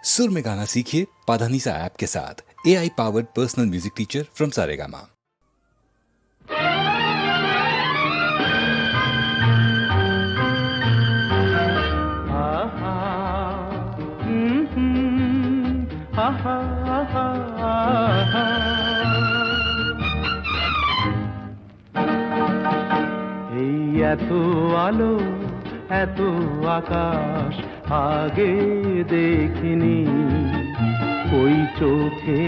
सुर में गाना सीखिए पाधानीसा ऐप के साथ। AI powered personal music teacher from Saregama. এই এত আলো এত আকাশ আগে দেখিনি, ওই চোখে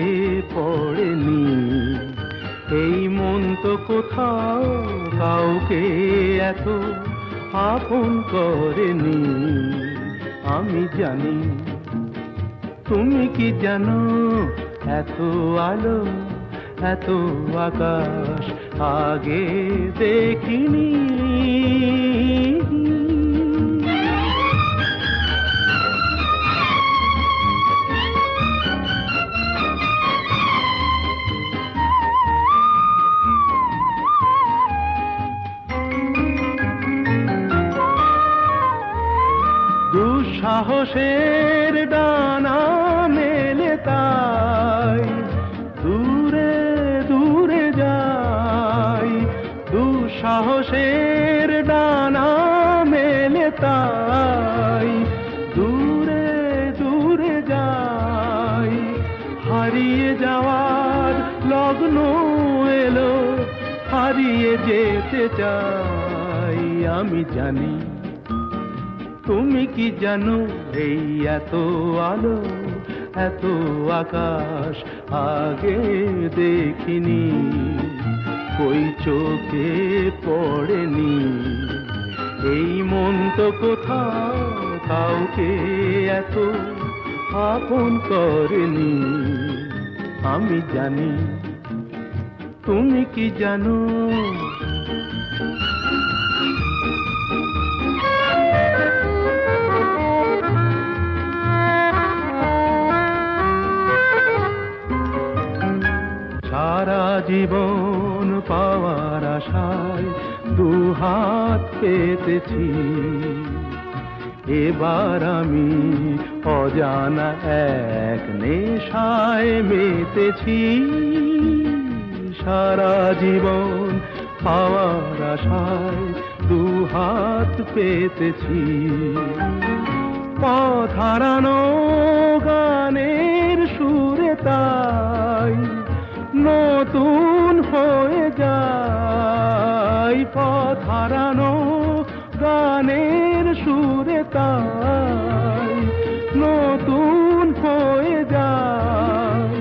পড়েনি। এই মন তো কোথাও কাউকে এত আপন করেনি। আমি জানি, তুমি কি জানো, এত আলো এত আকাশ আগে দেখিনি। দুঃসাহসের ডানা মেলে তাই দূরে দূরে যাই। দুঃসাহসের ডানা মেলে তাই দূরে দূরে যাই। হারিয়ে যাওয়ার লগ্ন এলো, হারিয়ে যেতে চাই। আমি জানি, তুমি কি জানো, এই এত আলো এত আকাশ আগে দেখিনি, ওই চোখে পড়েনি। এই মন তো কোথাও কাউকে এত আপন করেনি। আমি জানি, তুমি কি জানো। সারা জীবন পাওয়ার আশায় দুহাত পেতেছি, এবার আমি অজানা এক নেশায় মেতেছি। সারা জীবন পাওয়ার আশায় দুহাত পেতেছি, পথ হারানো গানের সুরে তাই নতুন হয়ে যায়। পথ হারানো গানের সুরে তাই নতুন হয়ে যায়।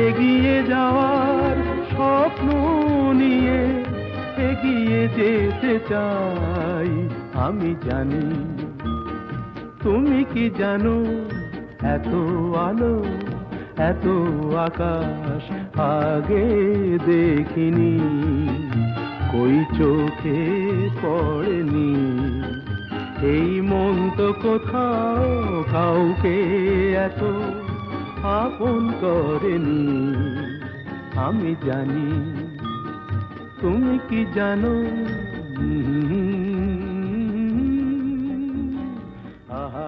এগিয়ে যাওয়ার স্বপ্ন নিয়ে এগিয়ে যেতে চাই। আমি জানি, তুমি কি জানো, এত আলো এত আকাশ আগে দেখিনি, কই চোখে পড়েনি। এই মন তো কোথাও কাউকে এত আপন করেনি। আমি জানি, তুমি কি জানো। আহা